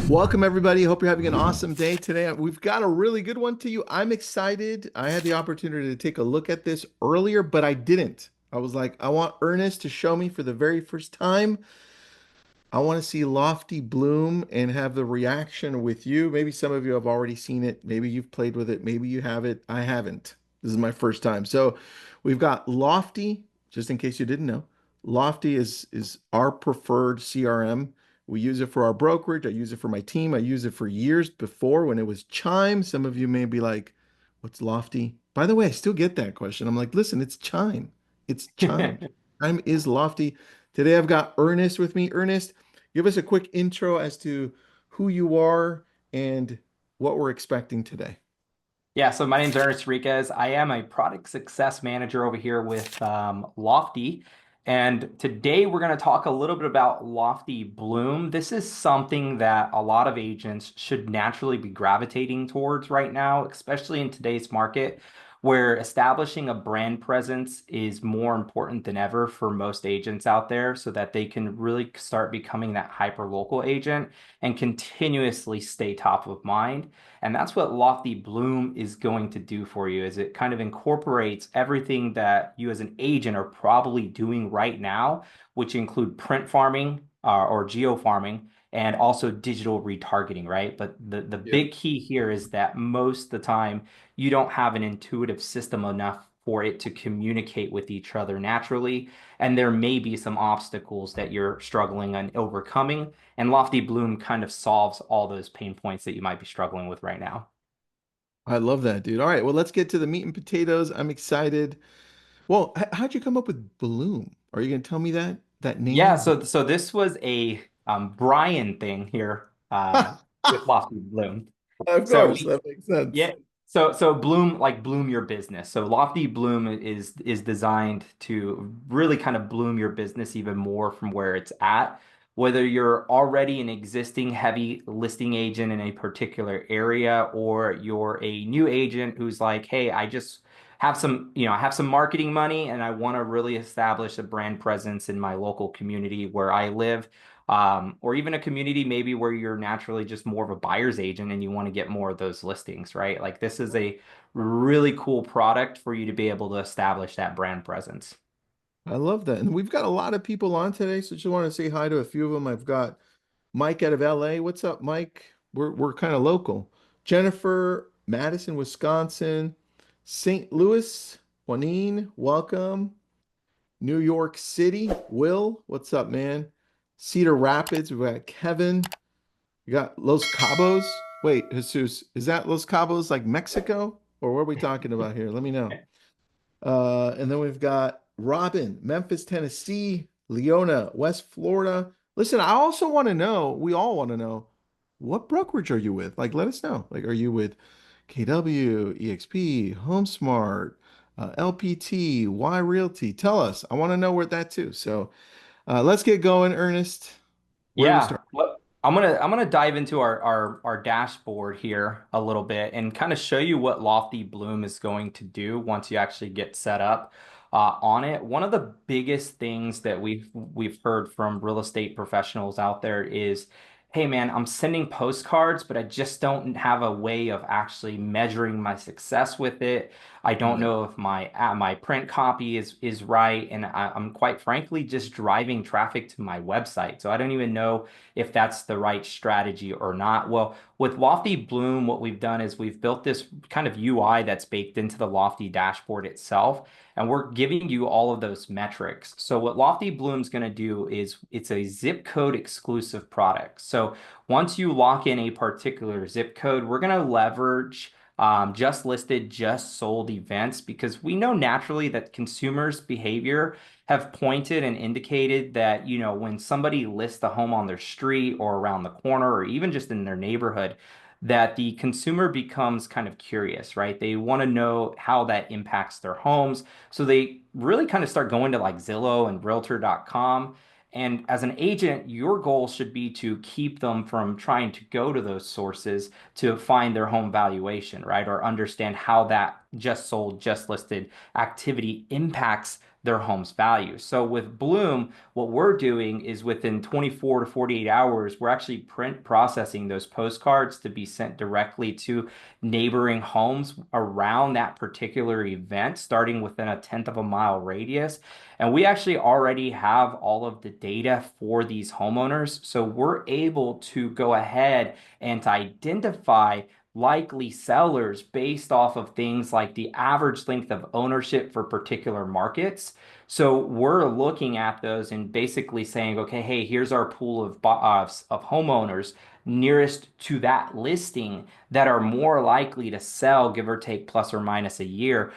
Welcome, everybody. Hope you're having an awesome day today. We've got a really good one to you. I'm excited. I had the opportunity to take a look at this earlier, but I didn't. I was like, I want Ernest to show me for the very first time. I want to see Lofty bloom and have the reaction with you. Maybe some of you have already seen it. Maybe you've played with it. Maybe you have it. I haven't. This is my first time. So we've got Lofty, just in case you didn't know. Lofty is our preferred CRM. We use it for our brokerage. I use it for my team. I used it for years before when it was Chime. Some of you may be like, what's Lofty? By the way, I still get that question. I'm like, listen, it's Chime. It's Chime. Chime is Lofty. Today I've got Ernest with me. Ernest, give us a quick intro as to who you are and what we're expecting today. Yeah, so my name's Ernest Enriquez. I am a product success manager over here with Lofty. And today we're going to talk a little bit about Lofty Bloom. This is something that a lot of agents should naturally be gravitating towards right now, especially in today's market, where establishing a brand presence is more important than ever for most agents out there so that they can really start becoming that hyper-local agent and continuously stay top of mind. And that's what Lofty Bloom is going to do for you, is it kind of incorporates everything that you as an agent are probably doing right now, which include print farming or geo farming and also digital retargeting, right? But the Yeah. big key here is that most of the time you don't have an intuitive system enough for it to communicate with each other naturally. And there may be some obstacles that you're struggling on overcoming. And Lofty Bloom kind of solves all those pain points that you might be struggling with right now. I love that, dude. All right, well, let's get to the meat and potatoes. I'm excited. Well, how'd you come up with Bloom? Are you going to tell me that Yeah, name? so this was a Brian thing here with Lofty Bloom. Of So course, we that makes sense. Yeah. So bloom, like bloom your business. So Lofty Bloom is designed to really kind of bloom your business even more from where it's at. Whether you're already an existing heavy listing agent in a particular area, or you're a new agent who's like, hey, I just have I have some marketing money and I want to really establish a brand presence in my local community where I live, or even a community maybe where you're naturally just more of a buyer's agent and you want to get more of those listings, right? Like this is a really cool product for you to be able to establish that brand presence. I love that. And we've got a lot of people on today, so just want to say hi to a few of them. I've got Mike out of LA. What's up, Mike? We're kind of local. Jennifer, Madison, Wisconsin, St. Louis, Juanine, welcome. New York City, Will, what's up, man? Cedar Rapids, we got Kevin. We got Los Cabos. Wait, Jesus, is that Los Cabos like Mexico? Or what are we talking about here? Let me know. And then we've got Robin, Memphis, Tennessee, Leona, West Florida. Listen, I also want to know, we all want to know, what brokerage are you with? Like, let us know. Like, are you with KW, EXP, HomeSmart, LPT, Y Realty? Tell us. I want to know where that too. So let's get going, Ernest. Where do we Yeah, start? well, I'm gonna dive into our dashboard here a little bit and kind of show you what Lofty Bloom is going to do once you actually get set up on it. One of the biggest things that we've heard from real estate professionals out there is, hey man, I'm sending postcards, but I just don't have a way of actually measuring my success with it. I don't Right. know if my print copy is right, and I'm quite frankly just driving traffic to my website. So I don't even know if that's the right strategy or not. Well, with Lofty Bloom, what we've done is we've built this kind of UI that's baked into the Lofty dashboard itself, and we're giving you all of those metrics. So what Lofty Bloom's going to do is it's a zip code exclusive product. So once you lock in a particular zip code, we're going to leverage just listed, just sold events because we know naturally that consumers' behavior have pointed and indicated that, when somebody lists a home on their street or around the corner or even just in their neighborhood, that the consumer becomes kind of curious, right? They want to know how that impacts their homes. So they really kind of start going to like Zillow and Realtor.com. And as an agent, your goal should be to keep them from trying to go to those sources to find their home valuation, right? Or understand how that just sold, just listed activity impacts their home's value. So with Bloom, what we're doing is within 24 to 48 hours, we're actually print processing those postcards to be sent directly to neighboring homes around that particular event, starting within a tenth of a mile radius. And we actually already have all of the data for these homeowners. So we're able to go ahead and to identify likely sellers based off of things like the average length of ownership for particular markets. So we're looking at those and basically saying, okay, hey, here's our pool of homeowners nearest to that listing that are more likely to sell, give or take plus or minus a year,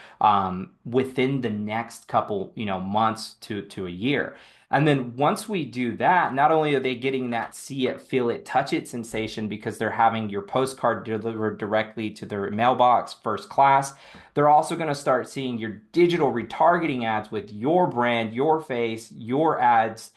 within the next couple, months to a year. And then once we do that, not only are they getting that see it, feel it, touch it sensation because they're having your postcard delivered directly to their mailbox first class, they're also going to start seeing your digital retargeting ads with your brand, your face, your ads,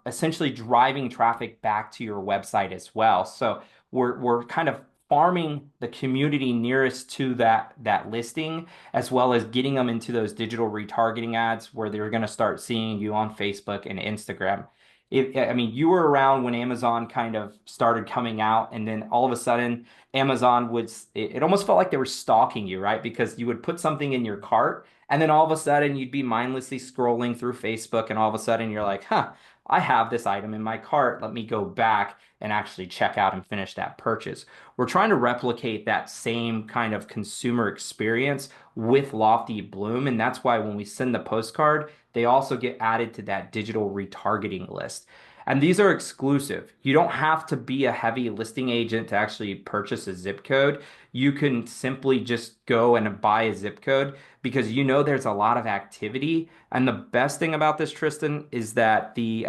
essentially driving traffic back to your website as well. So we're kind of farming the community nearest to that listing, as well as getting them into those digital retargeting ads where they're going to start seeing you on Facebook and Instagram. I mean, you were around when Amazon kind of started coming out, and then all of a sudden, Amazon it almost felt like they were stalking you, right? Because you would put something in your cart, and then all of a sudden, you'd be mindlessly scrolling through Facebook, and all of a sudden, you're like, huh, I have this item in my cart. Let me go back and actually check out and finish that purchase. We're trying to replicate that same kind of consumer experience with Lofty Bloom. And that's why when we send the postcard, they also get added to that digital retargeting list. And these are exclusive. You don't have to be a heavy listing agent to actually purchase a zip code. You can simply just go and buy a zip code because there's a lot of activity. And the best thing about this, Tristan, is that the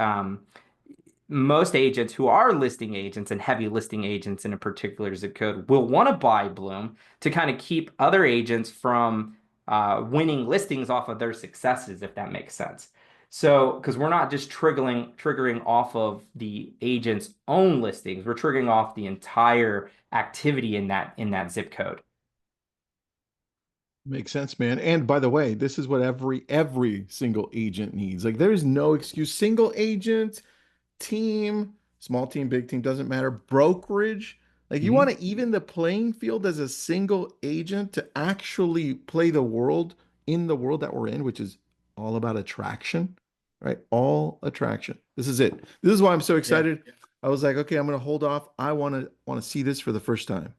most agents who are listing agents and heavy listing agents in a particular zip code will want to buy Bloom to kind of keep other agents from winning listings off of their successes, if that makes sense. So, because we're not just triggering off of the agent's own listings, we're triggering off the entire activity in that zip code. Makes sense, man. And by the way, this is what every single agent needs. Like there is no excuse. Single agent, team, small team, big team, doesn't matter. Brokerage. Like you want Mhm. to even the playing field as a single agent to actually play the world in the world that we're in, which is all about attraction, right? All attraction. This is it. This is why I'm so Yeah. excited. I was like, okay, I'm going to hold off. I want to see this for the first time.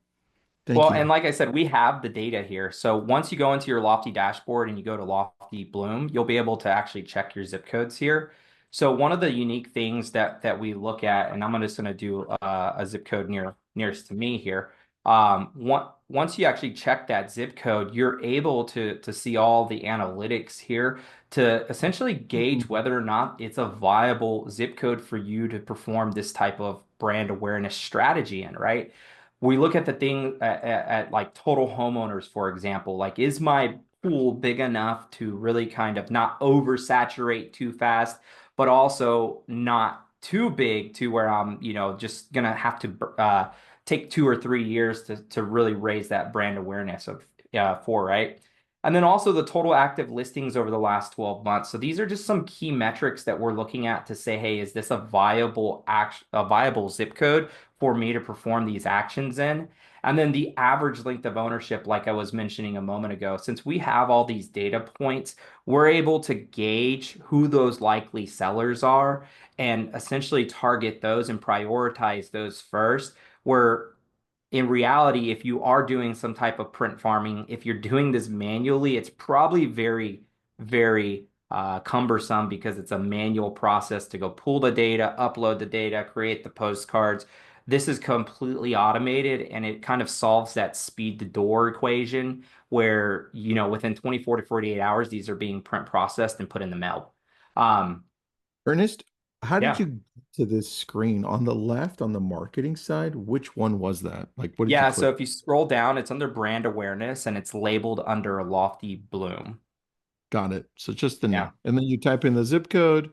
Thank Well, and you. like I said, we have the data here. So once you go into your Lofty dashboard and you go to Lofty Bloom, you'll be able to actually check your zip codes here. So one of the unique things that we look at, and I'm just going to do a zip code nearest to me here. Once you actually check that zip code, you're able to see all the analytics here to essentially gauge whether or not it's a viable zip code for you to perform this type of brand awareness strategy in, right? We look at the thing at like total homeowners, for example. Like, is my pool big enough to really kind of not oversaturate too fast, but also not too big to where I'm, just gonna have to take 2 or 3 years to really raise that brand awareness right? And then also the total active listings over the last 12 months. So these are just some key metrics that we're looking at to say, hey, is this a viable zip code for me to perform these actions in? And then the average length of ownership, like I was mentioning a moment ago, since we have all these data points, we're able to gauge who those likely sellers are and essentially target those and prioritize those first. Where in reality, if you are doing some type of print farming, if you're doing this manually, it's probably very, very cumbersome because it's a manual process to go pull the data, upload the data, create the postcards. This is completely automated and it kind of solves that speed to door equation where, within 24 to 48 hours, these are being print processed and put in the mail. Um, Ernest, how did yeah. you get to this screen on the left on the marketing side? Which one was that? Like, what did you Yeah, so click? if you scroll down, it's under brand awareness and it's labeled under Lofty Bloom. Got it. So just the Yeah. name. And then you type in the zip code.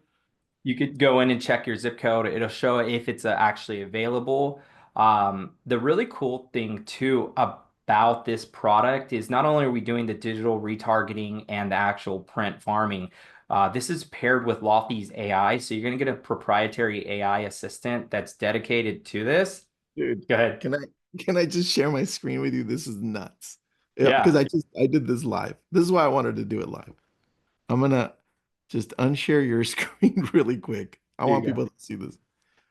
You could go in and check your zip code. It'll show if it's actually available. The really cool thing too about this product is not only are we doing the digital retargeting and the actual print farming, This is paired with Lofty's AI, so you're going to get a proprietary AI assistant that's dedicated to this. Dude, Go ahead. can I can I just share my screen with you? This is nuts. Yeah, because Yeah, I did this live. This is why I wanted to do it live. I'm gonna just unshare your screen really quick. I here you want go. people to see this.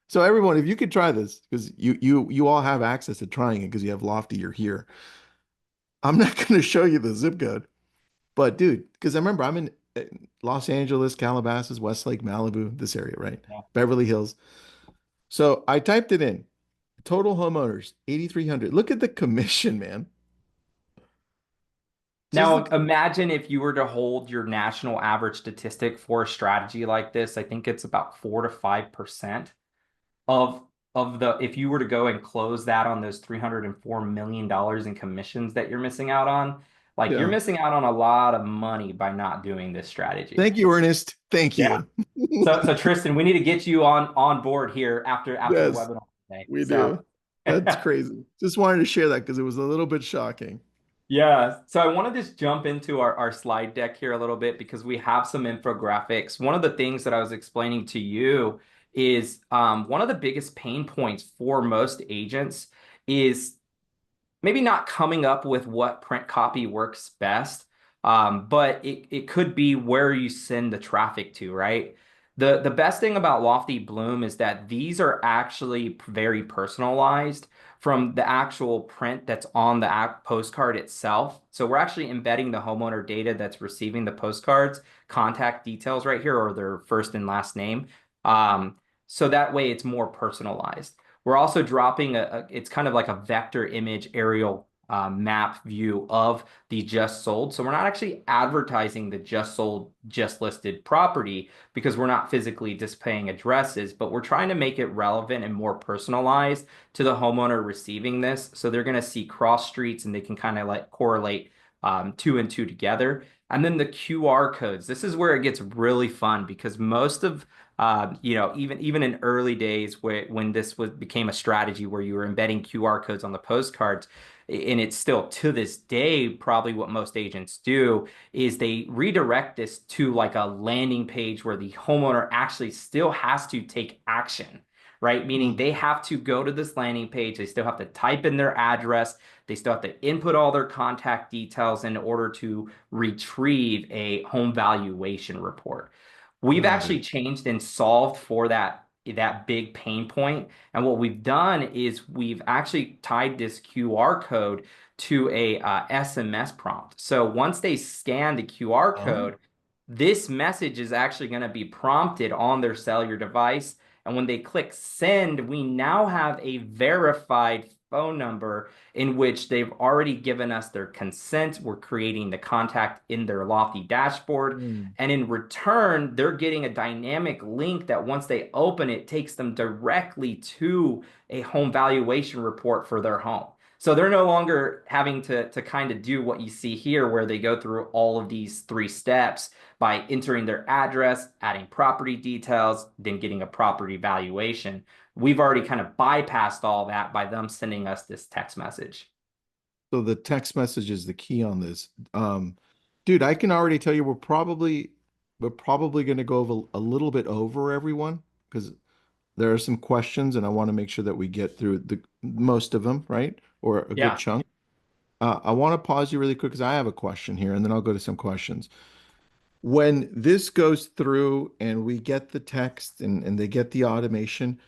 So everyone, if you could try this, because you all have access to trying it because you have Lofty, you're here. I'm not gonna show you the zip code, but dude, because I remember I'm in Los Angeles, Calabasas, Westlake, Malibu, this area, right? Yeah. Beverly Hills. So I typed it in. Total homeowners, 8,300. Look at the commission, man. Just Now, look. imagine if you were to hold your national average statistic for a strategy like this. I think it's about 4 to 5% of the if you were to go and close that on those $304 million in commissions that you're missing out on, like you're Yeah. missing out on a lot of money by not doing this strategy. Thank you, Ernest. Thank Yeah. you. So Tristan, we need to get you on board here after the Yes, webinar today. we So do. That's crazy. Just wanted to share that because it was a little bit shocking. yeah, so I want to just jump into our slide deck here a little bit because we have some infographics. One of the things that I was explaining to you is one of the biggest pain points for most agents is maybe not coming up with what print copy works best, but it could be where you send the traffic to, right? The best thing about Lofty Bloom is that these are actually very personalized from the actual print that's on the postcard itself. So we're actually embedding the homeowner data that's receiving the postcards, contact details right here, or their first and last name. Um, so that way it's more personalized. We're also dropping it's kind of like a vector image aerial map view of the just sold. So we're not actually advertising the just sold, just listed property because we're not physically displaying addresses, but we're trying to make it relevant and more personalized to the homeowner receiving this. So they're going to see cross streets and they can kind of like correlate two and two together. And then the QR codes. This is where it gets really fun because most of even in early days when this became a strategy where you were embedding QR codes on the postcards, and it's still to this day probably what most agents do is they redirect this to like a landing page where the homeowner actually still has to take action, right? Meaning Hmm. they have to go to this landing page, they still have to type in their address, they still have to input all their contact details in order to retrieve a home valuation report. We've Got actually it. changed and solved for that big pain point. And what we've done is we've actually tied this QR code to a SMS prompt. So once they scan the QR Oh. code, this message is actually going to be prompted on their cellular device. And when they click send, we now have a verified phone number in which they've already given us their consent. We're creating the contact in their Lofty dashboard. Hmm. And in return, they're getting a dynamic link that once they open it, takes them directly to a home valuation report for their home. So they're no longer having to kind of do what you see here, where they go through all of these three steps by entering their address, adding property details, then getting a property valuation. We've already kind of bypassed all that by them sending us this text message. So the text message is the key on this. Dude, I can already tell you we're probably going to go over a little bit over everyone because there are some questions and I want to make sure that we get through the most of them, right? Or a good Yeah. chunk. I want to pause you really quick because I have a question here and then I'll go to some questions. When this goes through and we get the text and they get the automation,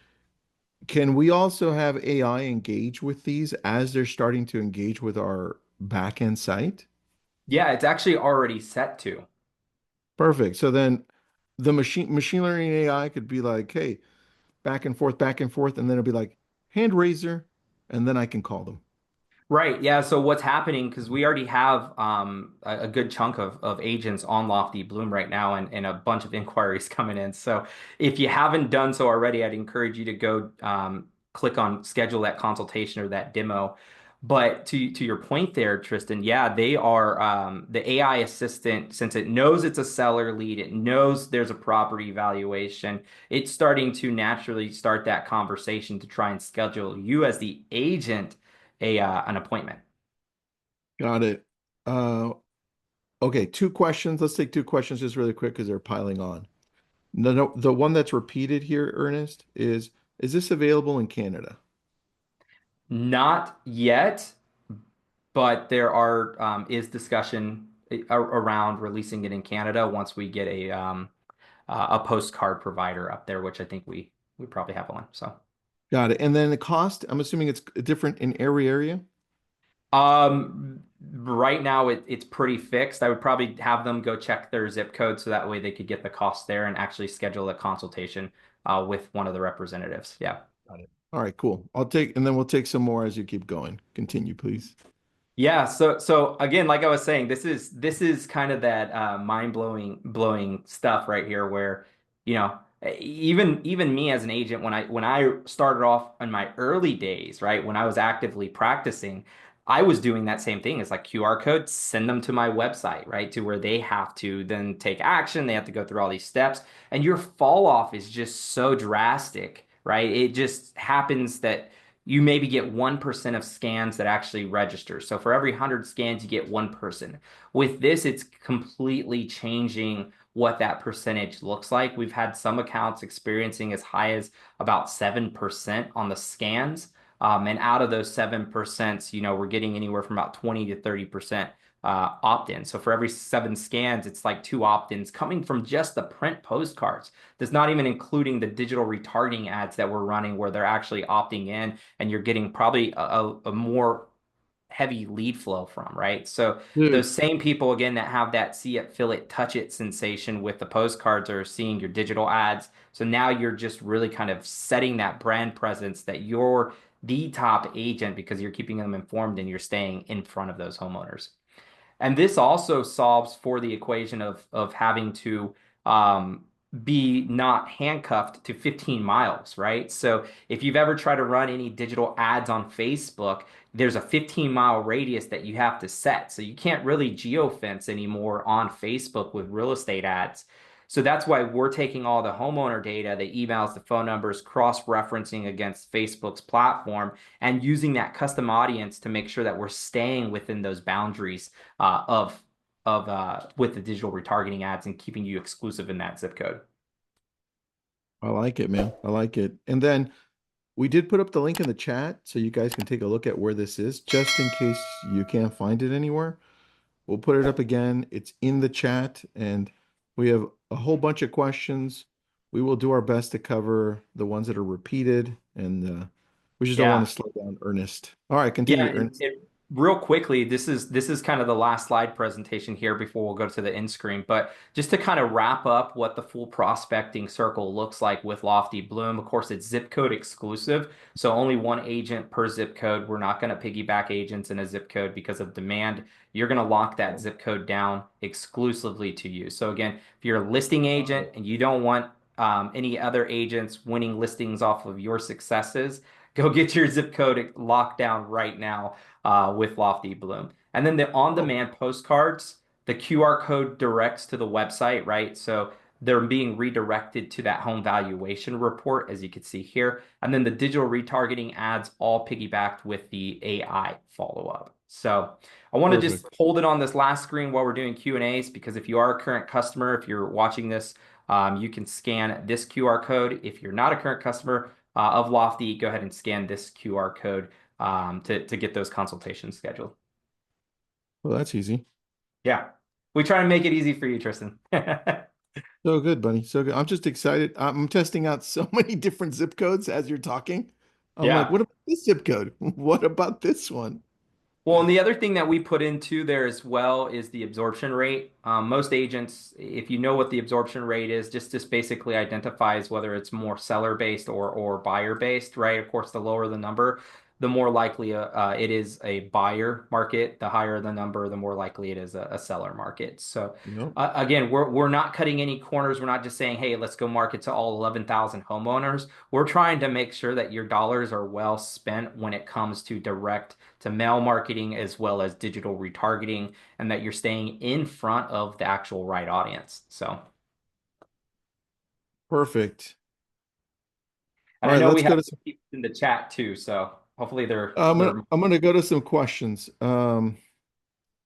can we also have AI engage with these as they're starting to engage with our backend site? Yeah, it's actually already set to. Perfect. So then the machine learning AI could be like, hey, back and forth, and then it'll be like hand raiser, and then I can call them. Right. Yeah. So what's happening, because we already have a good chunk of agents on Lofty Bloom right now and a bunch of inquiries coming in. So if you haven't done so already, I'd encourage you to go click on schedule that consultation or that demo. But to your point there, Tristan, yeah, they are the AI assistant, since it knows it's a seller lead, it knows there's a property evaluation, it's starting to naturally start that conversation to try and schedule you as the agent a an appointment. Got it. Uh, Okay, two questions. Let's take two questions just really quick because they're piling on. No, no, the one that's repeated here, Ernest, is this available in Canada? Not yet, but there are is discussion around releasing it in Canada once we get a postcard provider up there, which I think we probably have one. So. Got it. And then the cost, I'm assuming it's different in every area. Right now it's pretty fixed. I would probably have them go check their zip code so that way they could get the cost there and actually schedule a consultation with one of the representatives. Yeah. Got it. All right, cool. I'll take, and then we'll take some more as you keep going. Continue, please. Yeah, so again, like I was saying, this is kind of that mind blowing stuff right here where, you know, even me as an agent when I started off in my early days, right, when I was actively practicing, I was doing that same thing. It's like QR codes, send them to my website, right, to where they have to then take action. They have to go through all these steps, and your fall off is just so drastic, right? It just happens that you maybe get 1% of scans that actually register. So for every 100 scans, you get one person. With this, it's completely changing what that percentage looks like. We've had some accounts experiencing as high as about 7% on the scans. And out of those 7%, we're getting anywhere from about 20 to 30% opt-in. So for every 7 scans, it's like 2 opt-ins coming from just the print postcards. That's not even including the digital retargeting ads that we're running where they're actually opting in and you're getting probably a more heavy lead flow from, right? So Dude, those same people again that have that see it, feel it, touch it sensation with the postcards are seeing your digital ads. So now you're just really kind of setting that brand presence that you're the top agent because you're keeping them informed and you're staying in front of those homeowners. And this also solves for the equation of having to be not handcuffed to 15 miles, right? So if you've ever tried to run any digital ads on Facebook, there's a 15-mile radius that you have to set. So you can't really geofence anymore on Facebook with real estate ads. So that's why we're taking all the homeowner data, the emails, the phone numbers, cross-referencing against Facebook's platform and using that custom audience to make sure that we're staying within those boundaries of with the digital retargeting ads and keeping you exclusive in that zip code. I like it, man. I like it. And then we did put up the link in the chat so you guys can take a look at where this is, just in case you can't find it anywhere. We'll put it up again. It's in the chat, and we have a whole bunch of questions. We will do our best to cover the ones that are repeated, and we just don't want Yeah. to slow down Ernest. All right, Yeah, continue, and Ernest. real quickly, this is kind of the last slide presentation here before we'll go to the end screen. But just to kind of wrap up what the full prospecting circle looks like with Lofty Bloom, of course, it's zip code exclusive, so only one agent per zip code. We're not going to piggyback agents in a zip code because of demand. You're going to lock that zip code down exclusively to you. So again, if you're a listing agent and you don't want any other agents winning listings off of your successes, go get your zip code locked down right now with Lofty Bloom. And then the Oh, on-demand postcards, the QR code directs to the website, right? So they're being redirected to that home valuation report, as you can see here. And then the digital retargeting ads all piggybacked with the AI follow-up. So I want to just perfect. hold it on this last screen while we're doing Q&As because if you are a current customer, if you're watching this, you can scan this QR code. If you're not a current customer, of Lofty, go ahead and scan this QR code to get those consultations scheduled. Well, that's easy. Yeah. We try to make it easy for you, Tristan. So good, buddy. So good. I'm just excited. I'm testing out so many different zip codes as you're talking. I'm like, Yeah. what about this zip code? What about this one? Well, and the other thing that we put into there as well is the absorption rate. Most agents, if you know what the absorption rate is, just basically identifies whether it's more seller based or buyer based, right? Of course, the lower the number, the more likely it is a buyer market. The higher the number, the more likely it is a seller market. So Yep. again, we're not cutting any corners. We're not just saying, hey, let's go market to all 11,000 homeowners. We're trying to make sure that your dollars are well spent when it comes to direct to mail marketing as well as digital retargeting, and that you're staying in front of the actual right audience. So, Perfect. All and I right, know let's we have go to some people in the chat too, so hopefully I'm they're gonna go to some questions. And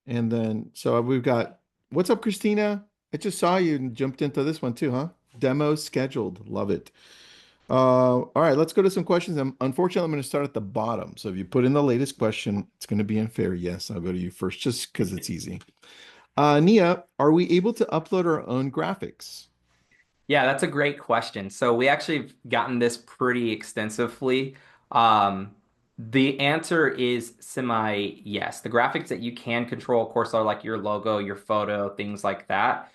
then so we've got What's up, Christina? I just saw you and jumped into this one too, huh? Demo scheduled. Love it. All right, let's go to some questions. Unfortunately, I'm going to start at the bottom. So if you put in the latest question, it's going to be unfair. Yes, I'll go to you first just because it's easy. Nia, are we able to upload our own graphics? Yeah, that's a great question. So we actually have gotten this pretty extensively. Um, the answer is semi yes. The graphics that you can control, of course, are like your logo, your photo, things like that.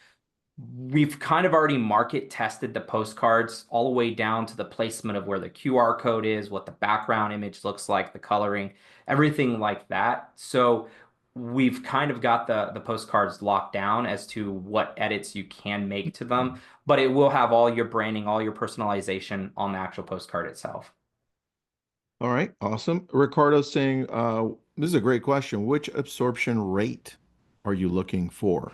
We've kind of already market tested the postcards all the way down to the placement of where the QR code is, what the background image looks like, the coloring, everything like that. So we've kind of got the postcards locked down as to what edits you can make to them, but it will have all your branding, all your personalization on the actual postcard itself. All right, awesome. Ricardo's saying, this is a great question. Which absorption rate are you looking for?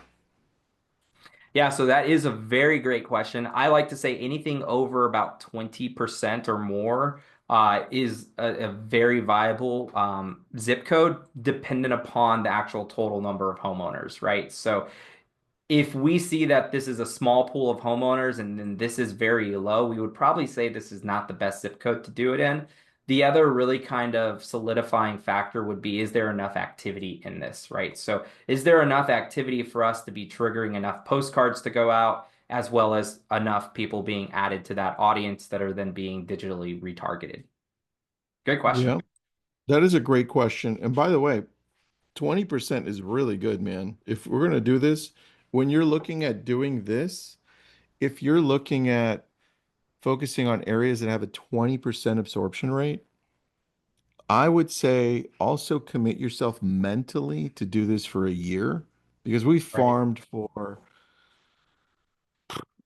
Yeah, so that is a very great question. I like to say anything over about 20% or more is a very viable zip code dependent upon the actual total number of homeowners, right? So if we see that this is a small pool of homeowners and then this is very low, we would probably say this is not the best zip code to do it in. The other really kind of solidifying factor would be, is there enough activity in this, right? So is there enough activity for us to be triggering enough postcards to go out, as well as enough people being added to that audience that are then being digitally retargeted? Good question. Yeah, that is a great question. And by the way, 20% is really good, man. If we're going to do this, when you're looking at doing this, if you're looking at focusing on areas that have a 20% absorption rate, I would say also commit yourself mentally to do this for a year because we Right. farmed for,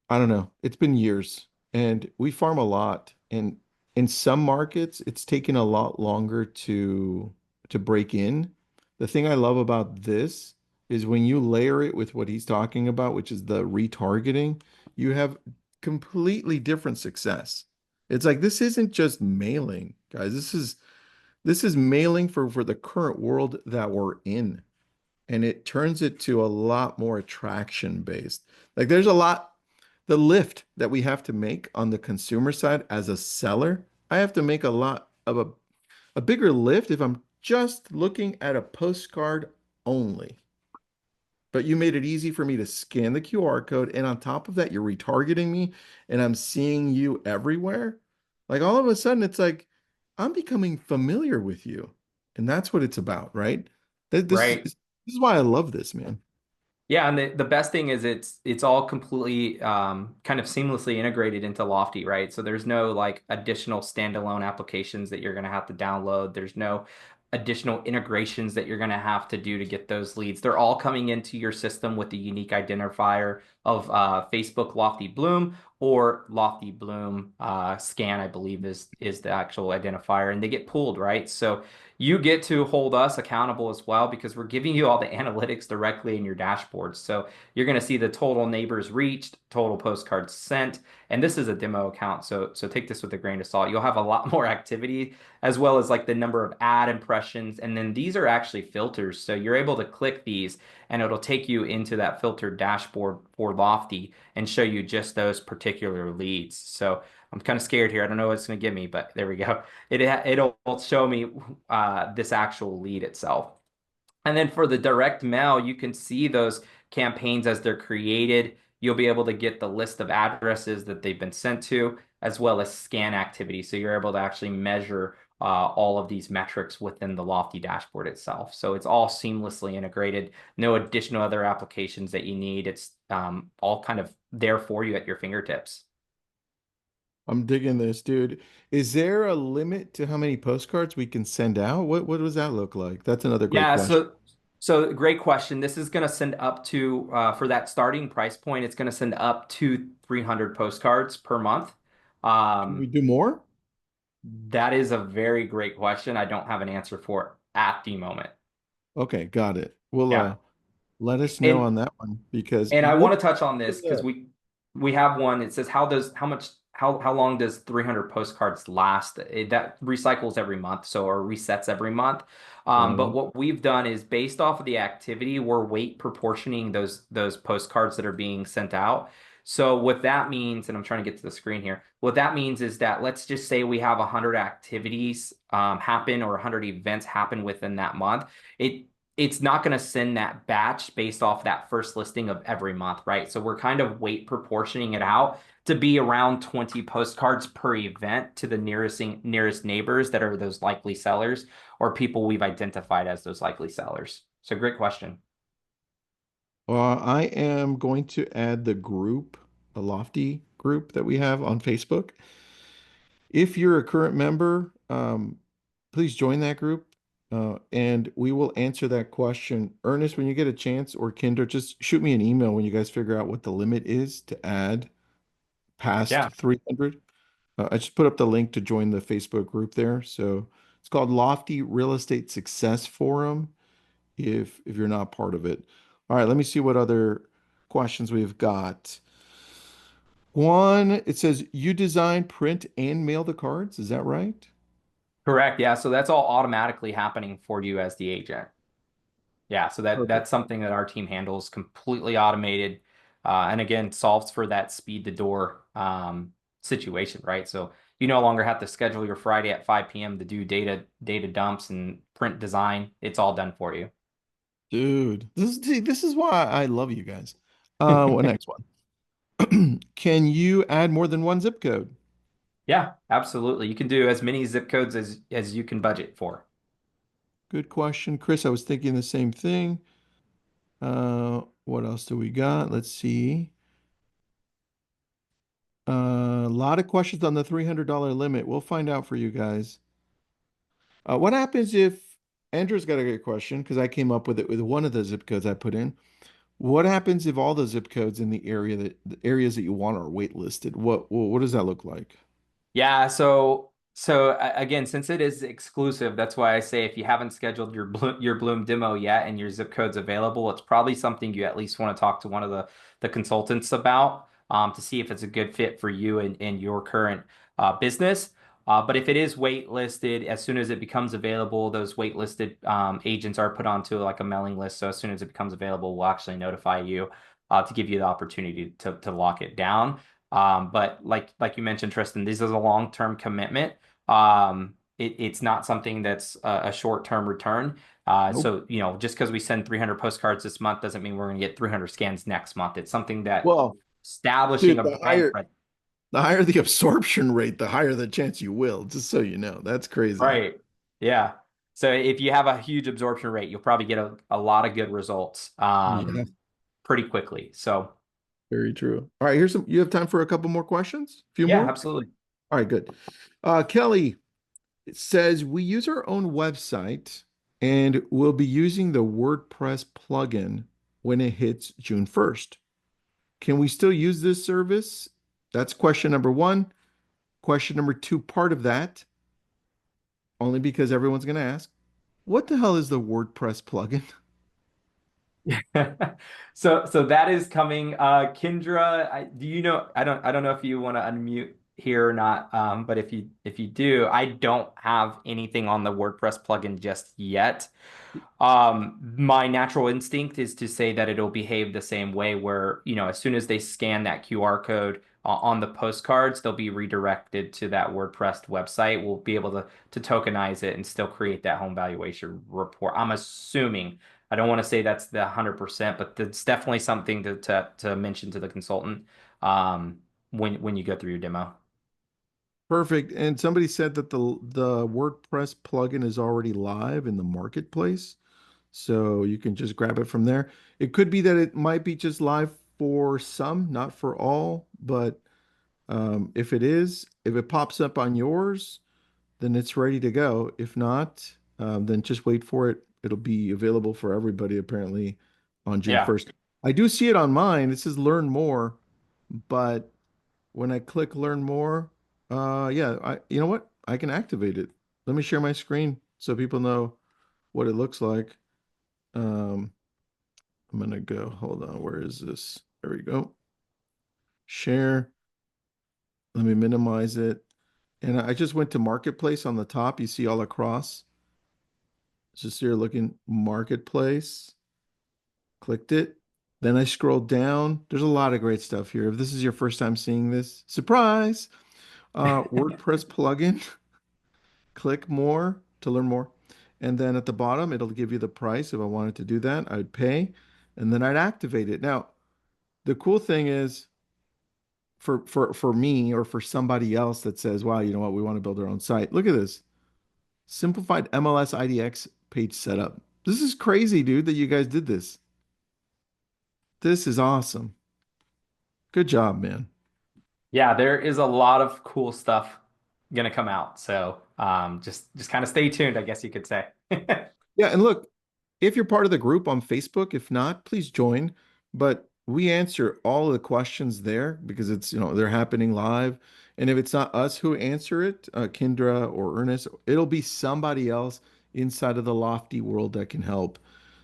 I don't know, it's been years and we farm a lot. And in some markets, it's taken a lot longer to break in. The thing I love about this is when you layer it with what he's talking about, which is the retargeting, you have completely different success. It's like this isn't just mailing, guys. This is mailing for the current world that we're in, and it turns it to a lot more attraction based. Like there's a lot, the lift that we have to make on the consumer side as a seller, I have to make a lot of a bigger lift if I'm just looking at a postcard only. But you made it easy for me to scan the QR code, and on top of that, you're retargeting me, and I'm seeing you everywhere. Like all of a sudden, it's like I'm becoming familiar with you, and that's what it's about, right? Right. This is why I love this, man. Yeah, and the best thing is it's all completely kind of seamlessly integrated into Lofty, right? So there's no like additional standalone applications that you're going to have to download. There's no additional integrations that you're going to have to do to get those leads. They're all coming into your system with the unique identifier of Facebook Lofty Bloom or Lofty Bloom scan, I believe is the actual identifier, and they get pulled, right? So you get to hold us accountable as well because we're giving you all the analytics directly in your dashboards. So you're going to see the total neighbors reached, total postcards sent, and this is a demo account. So take this with a grain of salt. You'll have a lot more activity as well as like the number of ad impressions. And then these are actually filters. So you're able to click these and it'll take you into that filtered dashboard for Lofty and show you just those particular leads. So I'm kind of scared here. I don't know what it's going to give me, but there we go. It'll show me this actual lead itself. And then for the direct mail, you can see those campaigns as they're created. You'll be able to get the list of addresses that they've been sent to, as well as scan activity. So you're able to actually measure all of these metrics within the Lofty dashboard itself. So it's all seamlessly integrated. No additional other applications that you need. It's all kind of there for you at your fingertips. I'm digging this, dude. Is there a limit to how many postcards we can send out? What does that look like? That's another great Yeah, question. so great question. This is going to send up to for that starting price point, it's going to send up to 300 postcards per month. Can we Um, do more? that is a very great question. I don't have an answer for it at the moment. Okay, got it. Well, Yeah. let us know And on that one because and I what want to touch on was this because the we have one. It says how how long does 300 postcards last? That recycles every month, so or resets every month. But Right. what we've done is based off of the activity, we're weight proportioning those postcards that are being sent out. So what that means, and I'm trying to get to the screen here, what that means is that let's just say we have 100 activities happen or 100 events happen within that month. It it's not going to send that batch based off that first listing of every month, right? So we're kind of weight proportioning it out to be around 20 postcards per event to the nearest neighbors that are those likely sellers or people we've identified as those likely sellers. So great question. I am going to add the group, a Lofty group that we have on Facebook. If you're a current member, please join that group, and we will answer that question. Ernest, when you get a chance, or Kinder, just shoot me an email when you guys figure out what the limit is to add past Yeah. 300. I just put up the link to join the Facebook group there. So it's called Lofty Real Estate Success Forum if you're not part of it. All right, let me see what other questions we've got. One, it says you design, print, and mail the cards. Is that right? Correct. Yeah. So that's all automatically happening for you as the agent. Yeah, so Perfect. that's something that our team handles completely automated, and again solves for that speed to door situation, right? So you no longer have to schedule your Friday at 5 p.m. to do data dumps and print design. It's all done for you. Dude, this is why I love you guys. What next one? Can you add more than one zip code? Yeah, absolutely. You can do as many zip codes as you can budget for. Good question, Chris. I was thinking the same thing. What else do we got? Let's see. A lot of questions on the $300 limit. We'll find out for you guys. What happens if Andrew's got a good question because I came up with it with one of the zip codes I put in. What happens if all the zip codes in the areas that you want are waitlisted? What does that look like? Yeah, again, since it is exclusive, that's why I say if you haven't scheduled your Bloom demo yet and your zip code's available, it's probably something you at least want to talk to one of the consultants about to see if it's a good fit for you and your current business. But if it is waitlisted, as soon as it becomes available, those waitlisted agents are put onto like a mailing list. So as soon as it becomes available, we'll actually notify you to give you the opportunity to lock it down. But like you mentioned, Tristan, this is a long-term commitment. It's not something that's a short-term return. Nope. So, just because we send 300 postcards this month doesn't mean we're going to get 300 scans next month. It's something that Well, establishing dude, a brand presence. the higher the absorption rate, the higher the chance you will, just so you know. That's crazy. Right. Yeah. So if you have a huge absorption rate, you'll probably get a lot of good results Yeah, pretty quickly. So very true. All right, here's some. You have time for a couple more questions? A few yeah, more? absolutely. All right, good. Kelly, it says we use our own website and we'll be using the WordPress plugin when it hits June 1st. Can we still use this service? That's question number one. Question number two, part of that, only because everyone's going to ask, what the hell is the WordPress plugin? So that is coming. Kendra, do you know? I don't know if you want to unmute here or not. But if you do, I don't have anything on the WordPress plugin just yet. My natural instinct is to say that it'll behave the same way where, as soon as they scan that QR code on the postcards, they'll be redirected to that WordPress website. We'll be able to tokenize it and still create that home valuation report. I'm assuming. I don't want to say that's the 100%, but it's definitely something to mention to the consultant when you go through your demo. Perfect. And somebody said that the WordPress plugin is already live in the marketplace. So you can just grab it from there. It could be that it might be just live for some, not for all, but if it is, if it pops up on yours, then it's ready to go. If not, then just wait for it. It'll be available for everybody apparently on June Yeah. 1st. I do see it on mine. It says learn more, but when I click learn more, yeah, you know what? I can activate it. Let me share my screen so people know what it looks like. Um, I'm gonna go, hold on, where is this? There we go. Share. Let me minimize it. And I just went to Marketplace on the top. You see all across. Just here looking Marketplace. Clicked it. Then I scrolled down. There's a lot of great stuff here. If this is your first time seeing this, surprise! WordPress plugin. Click more to learn more. And then at the bottom, it'll give you the price. If I wanted to do that, I'd pay and then I'd activate it. Now, the cool thing is for me or for somebody else that says, wow, you know what, we want to build our own site. Look at this. Simplified MLS IDX page setup. This is crazy, dude, that you guys did this. This is awesome. Good job, man. Yeah, there is a lot of cool stuff gonna come out. So just kind of stay tuned, I guess you could say. Yeah, and look, if you're part of the group on Facebook, if not, please join. But we answer all of the questions there because it's, they're happening live. And if it's not us who answer it, Kendra or Ernest, it'll be somebody else inside of the Lofty world that can help.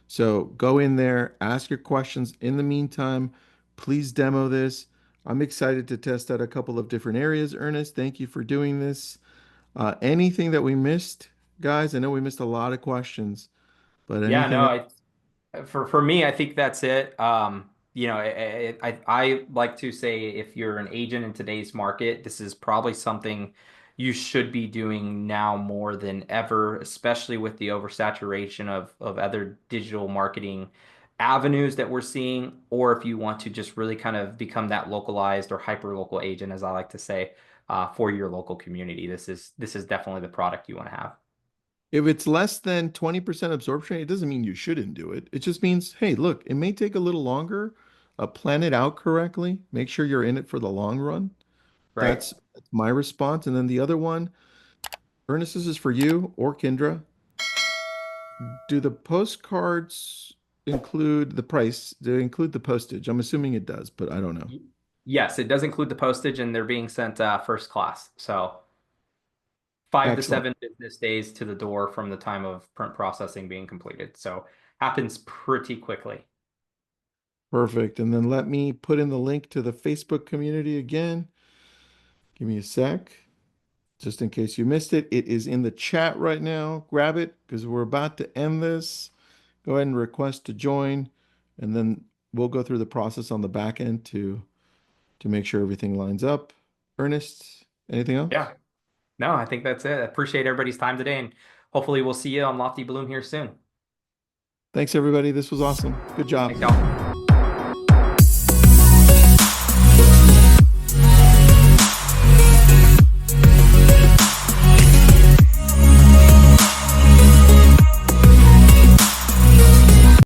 So go in there, ask your questions. In the meantime, please demo this. I'm excited to test out a couple of different areas. Ernest, thank you for doing this. Anything that we missed, guys? I know we missed a lot of questions, but Yeah, anything no, else? for me, I think that's it. I like to say if you're an agent in today's market, this is probably something you should be doing now more than ever, especially with the oversaturation of other digital marketing avenues that we're seeing, or if you want to just really kind of become that localized or hyper local agent, as I like to say, for your local community. This is definitely the product you want to have. If it's less than 20% absorption, it doesn't mean you shouldn't do it. It just means, hey, look, it may take a little longer. Plan it out correctly. Make sure you're in it for the long run. Right? That's my response. And then the other one, Ernest, this is for you or Kendra. Do the postcards include the price? Do they include the postage? I'm assuming it does, but I don't know. Y- Yes, it does include the postage, and they're being sent first class. So 5 to 7 Excellent. business days to the door from the time of print processing being completed. So happens pretty quickly. Perfect. And then let me put in the link to the Facebook community again. Give me a sec. Just in case you missed it, it is in the chat right now. Grab it because we're about to end this. Go ahead and request to join, and then we'll go through the process on the back end to make sure everything lines up. Ernest, anything else? Yeah. No, I think that's it. I appreciate everybody's time today, and hopefully we'll see you on Lofty Bloom here soon. Thanks, everybody. This was awesome. Good job. Thanks, y'all.